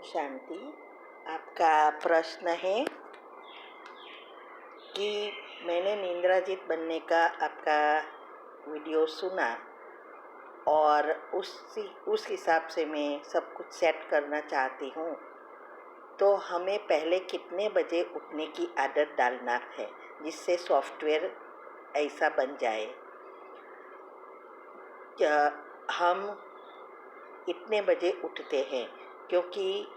शांति। आपका प्रश्न है कि मैंने निंद्राजीत बनने का आपका वीडियो सुना और उस हिसाब से मैं सब कुछ सेट करना चाहती हूँ। तो हमें पहले कितने बजे उठने की आदत डालना है जिससे सॉफ्टवेयर ऐसा बन जाए। हम इतने बजे उठते हैं क्योंकि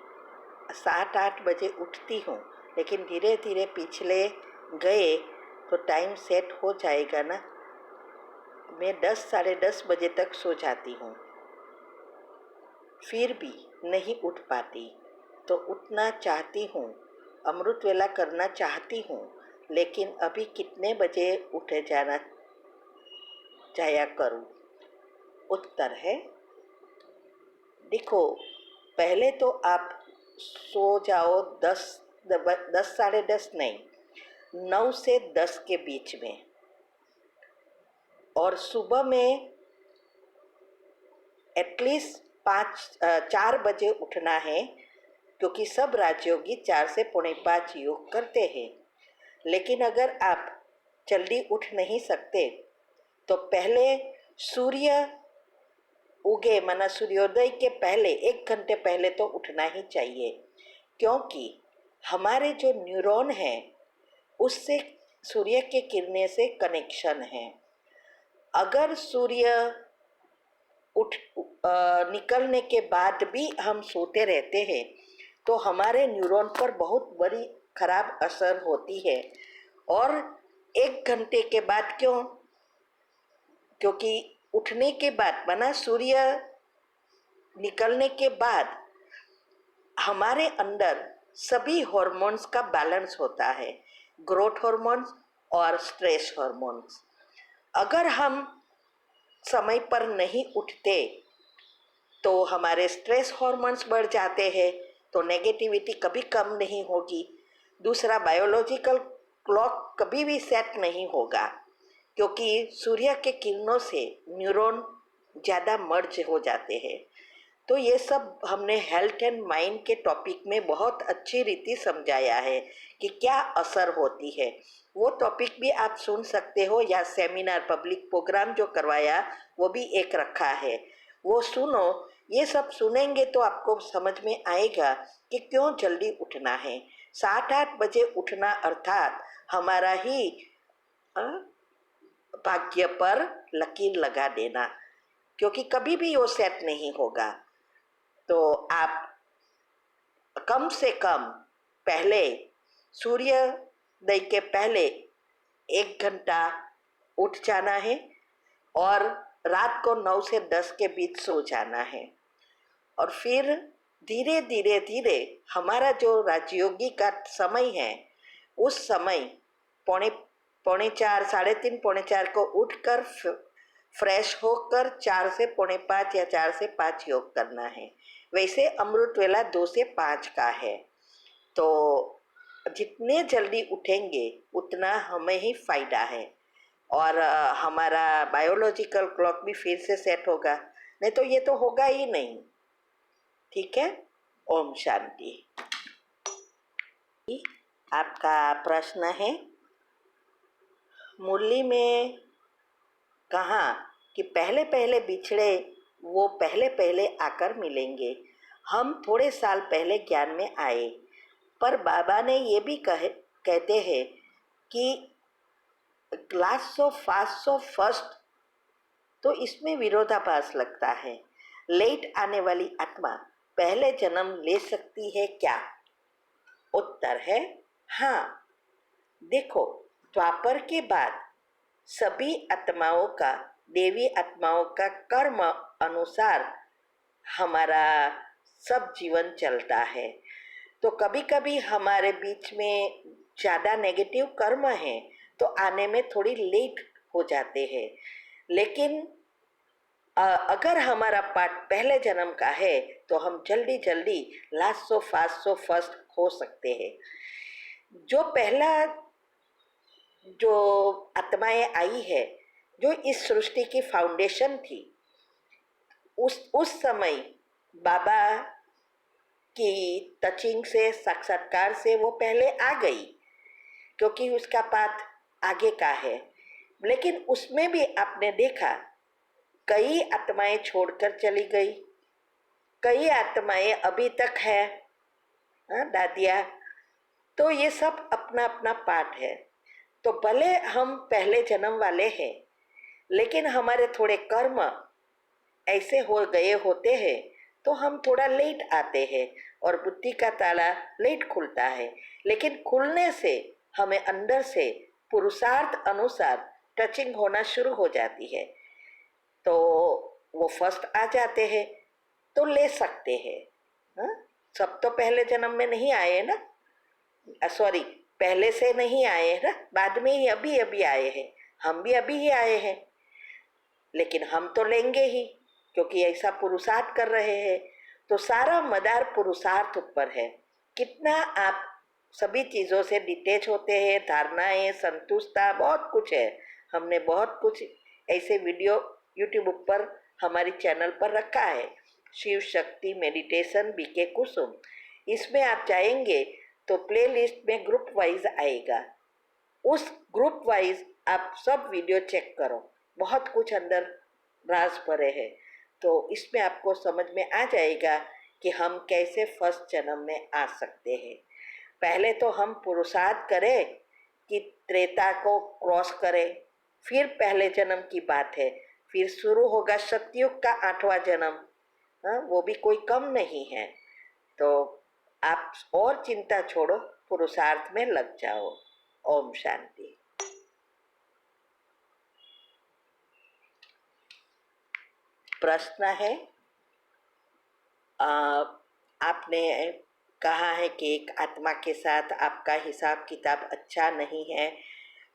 7-8 बजे उठती हूँ, लेकिन धीरे धीरे पिछले गए तो टाइम सेट हो जाएगा ना। मैं 10-10:30 बजे तक सो जाती हूँ, फिर भी नहीं उठ पाती। तो उठना चाहती हूँ, अमृत वेला करना चाहती हूँ, लेकिन अभी कितने बजे उठे जाया करूँ। उत्तर है, देखो, पहले तो आप सो जाओ 10-10:30 नहीं, 9 से 10 के बीच में, और सुबह में एटलीस्ट 4 बजे उठना है, क्योंकि सब राजयोगी 4 से 4:45 योग करते हैं। लेकिन अगर आप जल्दी उठ नहीं सकते तो पहले सूर्य उगे माना सूर्योदय के पहले 1 घंटे पहले तो उठना ही चाहिए, क्योंकि हमारे जो न्यूरॉन हैं उससे सूर्य के किरणें से कनेक्शन है। अगर सूर्य निकलने के बाद भी हम सोते रहते हैं तो हमारे न्यूरॉन पर बहुत बड़ी खराब असर होती है। और 1 घंटे के बाद क्योंकि उठने के बाद माना सूर्य निकलने के बाद हमारे अंदर सभी हार्मोन्स का बैलेंस होता है, ग्रोथ हार्मोन्स और स्ट्रेस हार्मोन्स। अगर हम समय पर नहीं उठते तो हमारे स्ट्रेस हार्मोन्स बढ़ जाते हैं, तो नेगेटिविटी कभी कम नहीं होगी। दूसरा, बायोलॉजिकल क्लॉक कभी भी सेट नहीं होगा, क्योंकि सूर्य के किरणों से न्यूरॉन ज़्यादा मर्ज हो जाते हैं। तो ये सब हमने हेल्थ एंड माइंड के टॉपिक में बहुत अच्छी रीति समझाया है कि क्या असर होती है। वो टॉपिक भी आप सुन सकते हो, या सेमिनार पब्लिक प्रोग्राम जो करवाया वो भी एक रखा है, वो सुनो। ये सब सुनेंगे तो आपको समझ में आएगा कि क्यों जल्दी उठना है। 7-8 बजे उठना अर्थात हमारा ही भाग्य पर लकीर लगा देना, क्योंकि कभी भी वो सेट नहीं होगा। तो आप कम से कम पहले सूर्योदय के पहले 1 घंटा उठ जाना है और रात को 9 से 10 के बीच सो जाना है। और फिर धीरे धीरे धीरे हमारा जो राजयोगी का समय है, उस समय 3:45 3:30 को उठकर फ्रेश होकर 4 से 4:45 या 4 से 5 योग करना है। वैसे अमृत वेला 2 से 5 का है। तो जितने जल्दी उठेंगे उतना हमें ही फायदा है, और हमारा बायोलॉजिकल क्लॉक भी फिर से सेट होगा, नहीं तो ये तो होगा ही नहीं। ठीक है, ओम शांति। आपका प्रश्न है, मुरली में कहा कि पहले पहले बिछड़े वो पहले पहले आकर मिलेंगे। हम थोड़े साल पहले ज्ञान में आए, पर बाबा ने ये भी कहते हैं कि glass so fast so first, तो इसमें विरोधाभास लगता है। लेट आने वाली आत्मा पहले जन्म ले सकती है क्या? उत्तर है हाँ। देखो, द्वापर के बाद सभी आत्माओं का, देवी आत्माओं का कर्म अनुसार हमारा सब जीवन चलता है। तो कभी कभी हमारे बीच में ज़्यादा नेगेटिव कर्म है तो आने में थोड़ी लेट हो जाते हैं, लेकिन अगर हमारा पार्ट पहले जन्म का है तो हम जल्दी जल्दी last so fast so first हो सकते हैं। जो पहला जो आत्माएं आई है, जो इस सृष्टि की फाउंडेशन थी, उस समय बाबा कि टचिंग से, साक्षात्कार से वो पहले आ गई, क्योंकि उसका पाठ आगे का है। लेकिन उसमें भी आपने देखा कई आत्माएं छोड़कर चली गई, कई आत्माएं अभी तक है, दादिया। तो ये सब अपना अपना पाठ है। तो भले हम पहले जन्म वाले हैं, लेकिन हमारे थोड़े कर्म ऐसे हो गए होते हैं, तो हम थोड़ा लेट आते हैं और बुद्धि का ताला लेट खुलता है। लेकिन खुलने से हमें अंदर से पुरुषार्थ अनुसार टचिंग होना शुरू हो जाती है, तो वो फर्स्ट आ जाते हैं, तो ले सकते हैं। हाँ, सब तो पहले जन्म में नहीं आए ना, सॉरी, पहले से नहीं आए हैं ना, बाद में ही अभी अभी आए हैं। हम भी अभी ही आए हैं, लेकिन हम तो लेंगे ही, क्योंकि ऐसा पुरुषार्थ कर रहे हैं। तो सारा मदार पुरुषार्थ ऊपर है। कितना आप सभी चीज़ों से डिटेच होते हैं, धारणाएं, संतुष्टता, बहुत कुछ है। हमने बहुत कुछ ऐसे वीडियो यूट्यूब ऊपर हमारी चैनल पर रखा है, शिव शक्ति मेडिटेशन बीके कुसुम। इसमें आप जाएंगे तो प्लेलिस्ट में ग्रुप वाइज आएगा, उस ग्रुप वाइज आप सब वीडियो चेक करो, बहुत कुछ अंदर राज भरे हैं। तो इसमें आपको समझ में आ जाएगा कि हम कैसे फर्स्ट जन्म में आ सकते हैं। पहले तो हम पुरुषार्थ करें कि त्रेता को क्रॉस करें, फिर पहले जन्म की बात है, फिर शुरू होगा सतयुग का 8वां जन्म। हाँ, वो भी कोई कम नहीं है। तो आप और चिंता छोड़ो, पुरुषार्थ में लग जाओ। ओम शांति। प्रश्न है, आपने कहा है कि एक आत्मा के साथ आपका हिसाब किताब अच्छा नहीं है,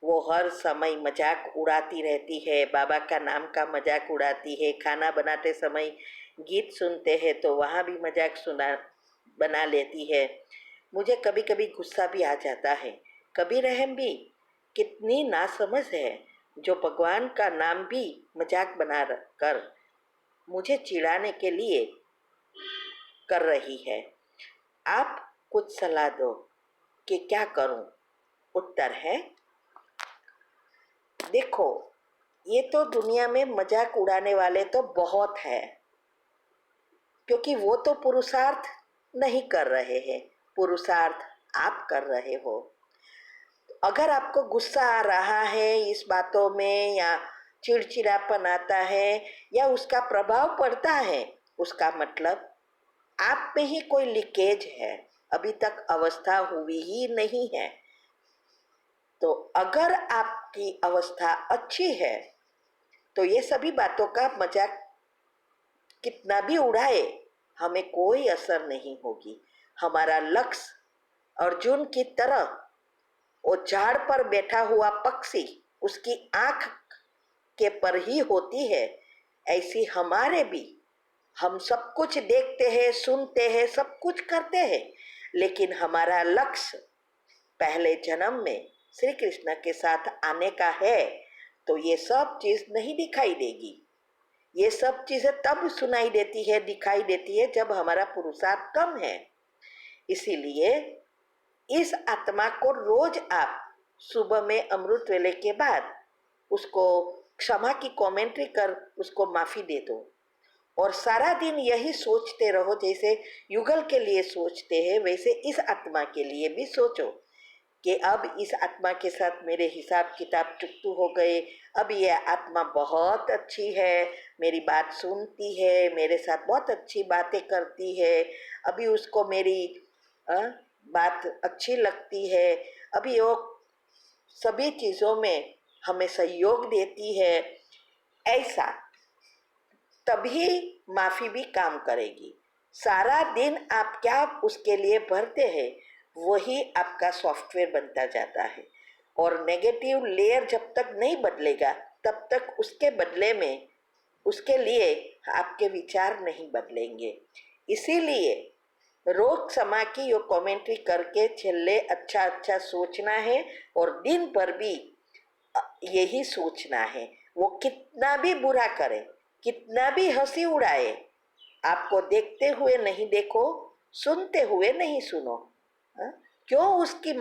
वो हर समय मजाक उड़ाती रहती है, बाबा का नाम का मजाक उड़ाती है, खाना बनाते समय गीत सुनते हैं तो वहाँ भी मजाक बना लेती है। मुझे कभी कभी गुस्सा भी आ जाता है, कभी रहम भी। कितनी नासमझ है जो भगवान का नाम भी मजाक बना कर मुझे चिढ़ाने के लिए कर रही है। आप कुछ सलाह दो कि क्या करूं? उत्तर है, देखो, ये तो दुनिया में मजाक उड़ाने वाले तो बहुत है, क्योंकि वो तो पुरुषार्थ नहीं कर रहे हैं, पुरुषार्थ आप कर रहे हो। अगर आपको गुस्सा आ रहा है इस बातों में, या चिड़चिड़ापन आता है, या उसका प्रभाव पड़ता है, उसका मतलब आप में ही कोई लीकेज है, अभी तक अवस्था हुई ही नहीं है। तो अगर आपकी अवस्था अच्छी है तो ये सभी बातों का मजाक कितना भी उड़ाए हमें कोई असर नहीं होगी। हमारा लक्ष्य अर्जुन की तरह वो झाड़ पर बैठा हुआ पक्षी उसकी आंख के पर ही होती है, ऐसी हमारे भी, हम सब कुछ देखते हैं, सुनते हैं, सब कुछ करते हैं, लेकिन हमारा लक्ष्य पहले जन्म में श्री कृष्ण के साथ आने का है। तो ये सब चीज नहीं दिखाई देगी, ये सब चीजें तब सुनाई देती है, दिखाई देती है, जब हमारा पुरुषार्थ कम है। इसीलिए इस आत्मा को रोज आप सुबह में अमृत वेले के बाद उसको क्षमा की कमेंट्री कर उसको माफी दे दो, और सारा दिन यही सोचते रहो, जैसे युगल के लिए सोचते हैं वैसे इस आत्मा के लिए भी सोचो कि अब इस आत्मा के साथ मेरे हिसाब किताब चुकतू हो गए। अब ये आत्मा बहुत अच्छी है, मेरी बात सुनती है, मेरे साथ बहुत अच्छी बातें करती है, अभी उसको मेरी बात अच्छी लगती है, अभी वो सभी चीज़ों में हमें सहयोग देती है। ऐसा तभी माफ़ी भी काम करेगी। सारा दिन आप क्या उसके लिए भरते हैं वही आपका सॉफ्टवेयर बनता जाता है, और नेगेटिव लेयर जब तक नहीं बदलेगा तब तक उसके बदले में उसके लिए आपके विचार नहीं बदलेंगे। इसीलिए रोज समा की यो कमेंट्री करके छेल्ले अच्छा अच्छा सोचना है, और दिन भर भी यही सोचना है। वो कितना भी बुरा करे, कितना भी हंसी उड़ाए, आपको देखते हुए नहीं देखो सुनते हुए नहीं सुनो। हाँ? क्यों उसकी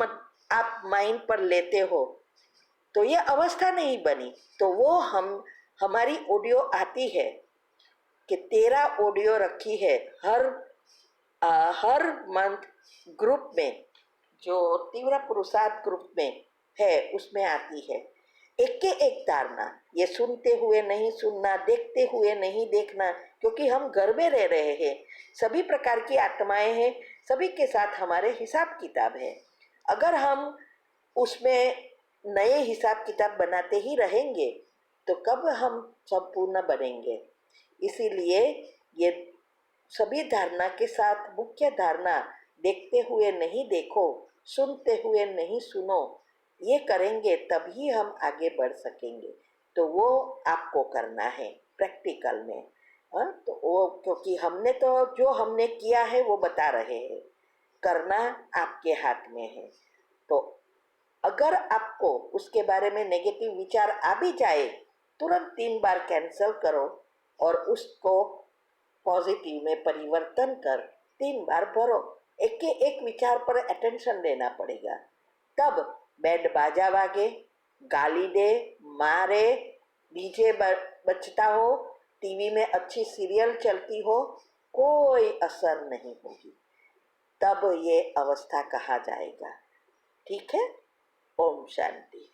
आप माइंड पर लेते हो? तो ये अवस्था नहीं बनी। तो वो हमारी ऑडियो आती है कि तेरा ऑडियो रखी है हर मंथ ग्रुप में, जो तीव्र पुरुषार्थ ग्रुप में है उसमें आती है। एक के एक तारना, ये सुनते हुए नहीं सुनना, देखते हुए नहीं देखना, क्योंकि हम घर में रह रहे हैं, सभी प्रकार की आत्माएं हैं, सभी के साथ हमारे हिसाब किताब है। अगर हम उसमें नए हिसाब किताब बनाते ही रहेंगे तो कब हम संपूर्ण बनेंगे? इसीलिए ये सभी धारणा के साथ मुख्य धारणा, देखते हुए नहीं देखो, सुनते हुए नहीं सुनो, ये करेंगे तभी हम आगे बढ़ सकेंगे। तो वो आपको करना है प्रैक्टिकल में। हाँ, तो वो क्योंकि हमने तो जो हमने किया है वो बता रहे हैं, करना आपके हाथ में है। तो अगर आपको उसके बारे में नेगेटिव विचार आ भी जाए, तुरंत 3 बार कैंसल करो और उसको पॉजिटिव में परिवर्तन कर 3 बार भरो। एक के एक विचार पर अटेंशन देना पड़ेगा। तब बैंड बाजा वागे, गाली दे, मारे, डीजे बजता हो, टीवी में अच्छी सीरियल चलती हो, कोई असर नहीं होगी। तब ये अवस्था कहा जाएगा। ठीक है? ओम शांति।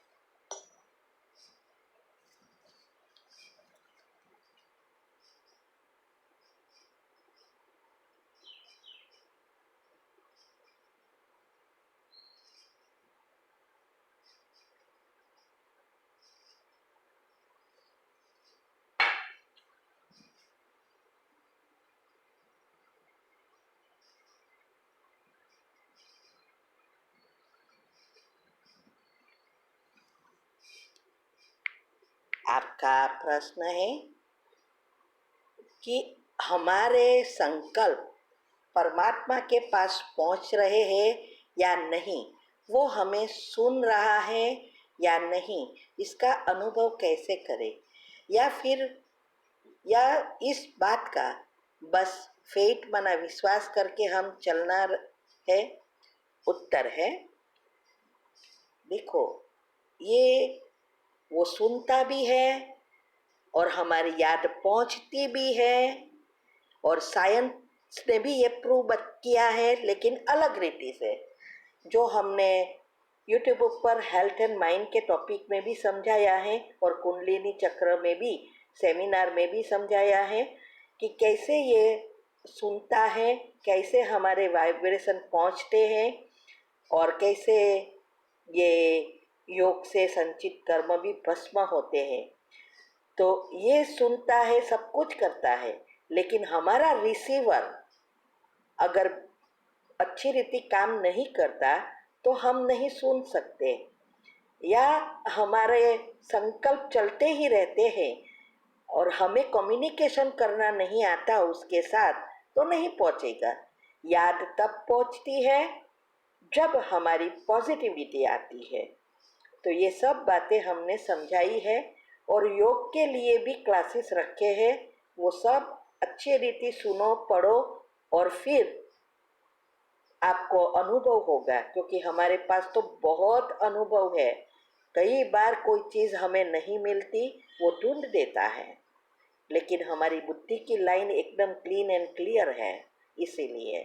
आपका प्रश्न है कि हमारे संकल्प परमात्मा के पास पहुंच रहे हैं या नहीं, वो हमें सुन रहा है या नहीं, इसका अनुभव कैसे करें, या इस बात का बस फेट मना विश्वास करके हम चलना है? उत्तर है, देखो, ये वो सुनता भी है और हमारी याद पहुंचती भी है, और साइंस ने भी ये प्रूव किया है, लेकिन अलग रीति से। जो हमने यूट्यूब पर हेल्थ एंड माइंड के टॉपिक में भी समझाया है और कुंडलिनी चक्र में भी, सेमिनार में भी समझाया है कि कैसे ये सुनता है, कैसे हमारे वाइब्रेशन पहुंचते हैं, और कैसे ये योग से संचित कर्म भी भस्म होते हैं। तो ये सुनता है, सब कुछ करता है, लेकिन हमारा रिसीवर अगर अच्छी रीति काम नहीं करता तो हम नहीं सुन सकते, या हमारे संकल्प चलते ही रहते हैं और हमें कम्युनिकेशन करना नहीं आता उसके साथ, तो नहीं पहुंचेगा। याद तब पहुंचती है जब हमारी पॉजिटिविटी आती है। तो ये सब बातें हमने समझाई है, और योग के लिए भी क्लासेस रखे हैं, वो सब अच्छी रीति सुनो, पढ़ो, और फिर आपको अनुभव होगा, क्योंकि हमारे पास तो बहुत अनुभव है। कई बार कोई चीज़ हमें नहीं मिलती, वो ढूंढ देता है, लेकिन हमारी बुद्धि की लाइन एकदम क्लीन एंड क्लियर है। इसीलिए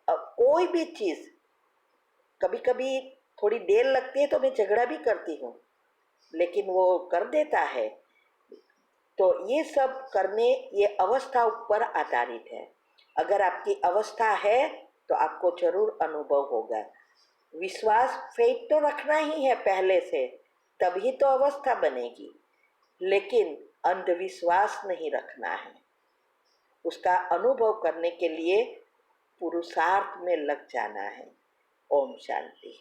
कोई भी चीज़ कभी कभी थोड़ी देर लगती है तो मैं झगड़ा भी करती हूँ, लेकिन वो कर देता है। तो ये सब करने, ये अवस्था ऊपर आधारित है। अगर आपकी अवस्था है तो आपको जरूर अनुभव होगा। विश्वास, फेथ तो रखना ही है पहले से, तभी तो अवस्था बनेगी, लेकिन अंधविश्वास नहीं रखना है। उसका अनुभव करने के लिए पुरुषार्थ में लग जाना है। ओम शांति।